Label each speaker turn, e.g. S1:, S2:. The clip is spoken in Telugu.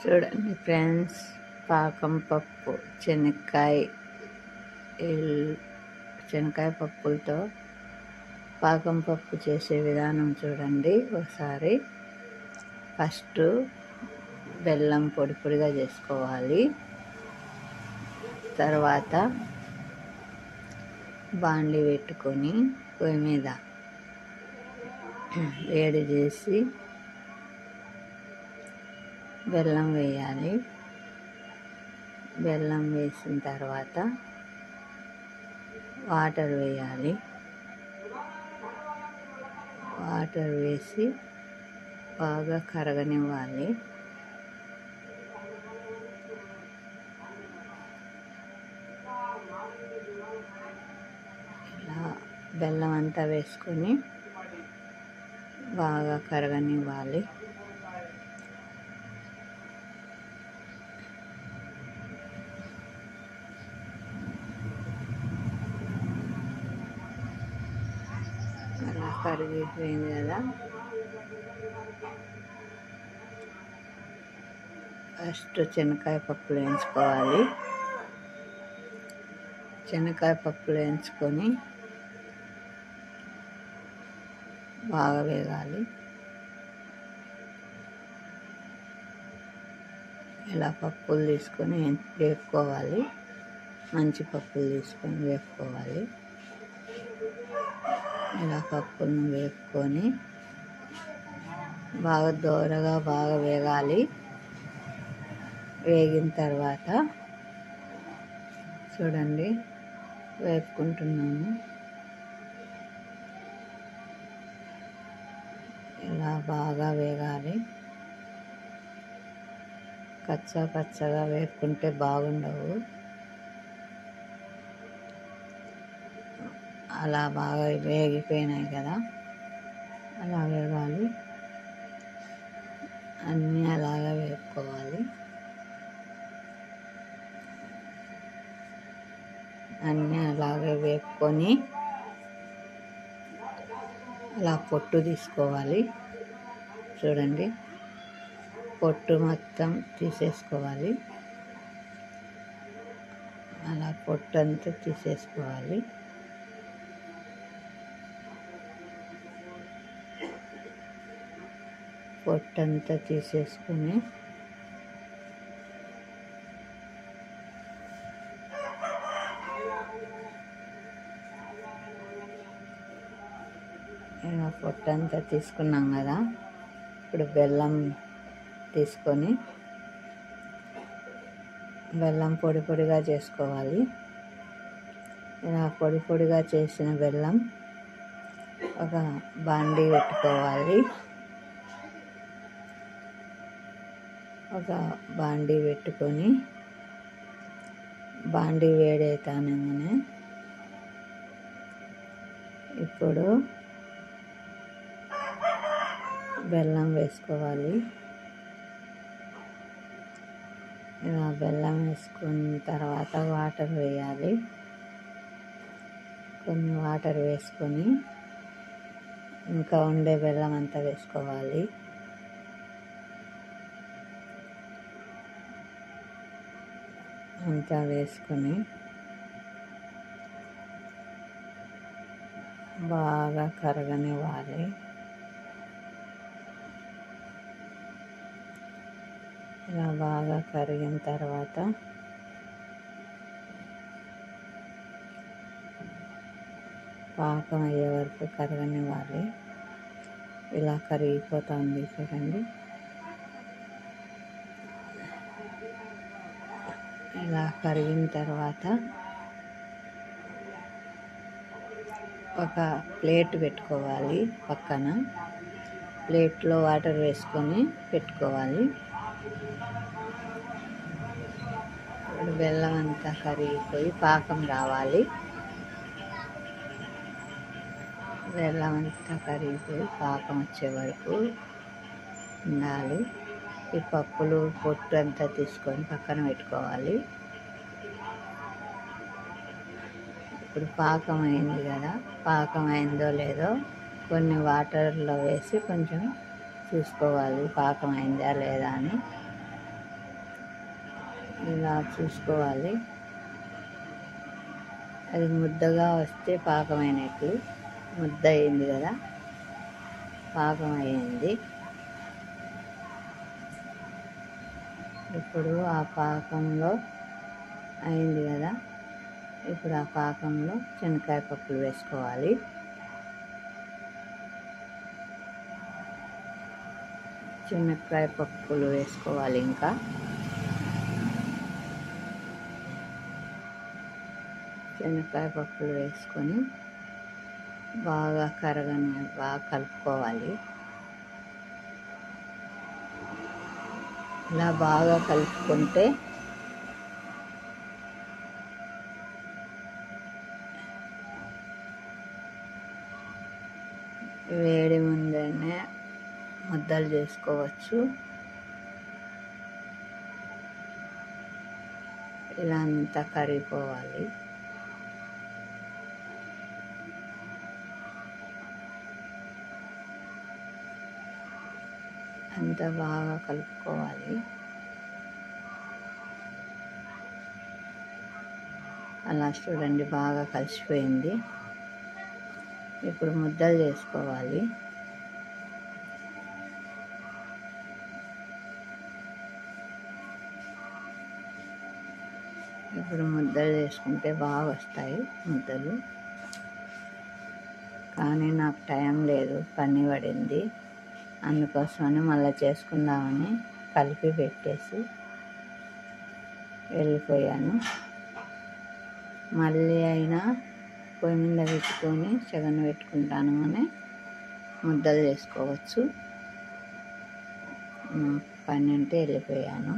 S1: చూడండి ఫ్రెండ్స్, పాకం పప్పు శనక్కాయ పప్పులతో పాకం పప్పు చేసే విధానం చూడండి ఒకసారి. ఫస్ట్ బెల్లం పొడి పొడిగా చేసుకోవాలి. తర్వాత బాండి పెట్టుకొని పొయ్యి మీద వేడి చేసి బెల్లం వేయాలి. బెల్లం వేసిన తర్వాత వాటర్ వేయాలి. వాటర్ వేసి బాగా కరగనివ్వాలి. ఇలా బెల్లం అంతా వేసుకొని బాగా కరగనివ్వాలి. అలా కరిగిపోయింది కదా. ఫస్ట్ శనక్కాయ పప్పులు వేయించుకోవాలి. శనక్కాయ పప్పులు వేయించుకొని బాగా వేగాలి. ఇలా పప్పులు తీసుకొని వేపుకోవాలి. మంచి పప్పులు తీసుకొని వేపుకోవాలి. ఇలా పప్పులను వేపుకొని బాగా దోరగా బాగా వేగాలి. వేగిన తర్వాత చూడండి వేపుకుంటున్నాము. ఇలా బాగా వేగాలి. కచ్చా పచ్చగా వేపుకుంటే బాగుండవు. అలా బాగా వేగిపోయినాయి కదా, అలా వేగాలి. అన్నీ అలాగా వేపుకోవాలి. అన్నీ అలాగే వేపుకొని అలా పొట్టు తీసుకోవాలి. చూడండి, పొట్టు మొత్తం తీసేసుకోవాలి. అలా పొట్టు అంతా తీసేసుకోవాలి. పొట్టు అంతా తీసేసుకొని ఇలా పొట్టు అంతా తీసుకున్నాం కదా. ఇప్పుడు బెల్లం తీసుకొని బెల్లం పొడి పొడిగా చేసుకోవాలి. ఇలా పొడి పొడిగా చేసిన బెల్లం ఒక బాండీ పెట్టుకోవాలి. ఒక బాండీ పెట్టుకొని బాండీ వేడైతానగానే ఇప్పుడు బెల్లం వేసుకోవాలి. ఇలా బెల్లం వేసుకున్న తర్వాత వాటర్ వేయాలి. కొన్ని వాటర్ వేసుకొని ఇంకా ఉండే బెల్లం అంతా వేసుకోవాలి. అంతా వేసుకొని బాగా కరగనివ్వాలి. ఇలా బాగా కరిగిన తర్వాత పాకం అయ్యే వరకు కరగనివ్వాలి. ఇలా కరిగిపోతుంది చూడండి. ఇలా కరిగిన తర్వాత ఒక ప్లేట్ పెట్టుకోవాలి. పక్కన ప్లేట్లో వాటర్ వేసుకొని పెట్టుకోవాలి. ఇప్పుడు బెల్లం అంతా కరిగిపోయి పాకం రావాలి. బెల్లం అంతా కరిగిపోయి పాకం వచ్చే వరకు ఉండాలి. ఈ పప్పులు పొట్టు అంతా తీసుకొని పక్కన పెట్టుకోవాలి. ఇప్పుడు పాకం అయింది కదా. పాకం అయిందో లేదో కొన్ని వాటర్లో వేసి కొంచెం చూసుకోవాలి పాకం అయిందా లేదా అని. ఇలా చూసుకోవాలి. అది ముద్దగా వస్తే పాకమైనట్లు. ముద్ద అయింది కదా, పాకం అయింది. ఇప్పుడు ఆ పాకంలో అయింది కదా, ఇప్పుడు ఆ పాకంలో శనక్కాయ పప్పులు వేసుకోవాలి. శనక్కాయ పప్పులు వేసుకోవాలి. ఇంకా శనక్కాయ పప్పులు వేసుకొని బాగా బాగా కలుపుకోవాలి. ఇలా బాగా కలుపుకుంటే వేడి ముందనే ముద్దలు చేసుకోవచ్చు. ఇలా అంతా కరిగిపోవాలి. అంతా బాగా కలుపుకోవాలి. అలా చూడండి, బాగా కలిసిపోయింది. ఇప్పుడు ముద్దలు చేసుకోవాలి. ఇప్పుడు ముద్దలు చేసుకుంటే బాగా వస్తాయి ముద్దలు. కానీ నాకు టైం లేదు, పని పడింది. అందుకోసమని మళ్ళీ చేసుకుందామని కలిపి పెట్టేసి వెళ్ళిపోయాను. మళ్ళీ అయినా పొయ్యి మీద పెట్టుకొని సెగన పెట్టుకుంటాను అని ముద్దలు చేసుకోవచ్చు. పని అంటే వెళ్ళిపోయాను.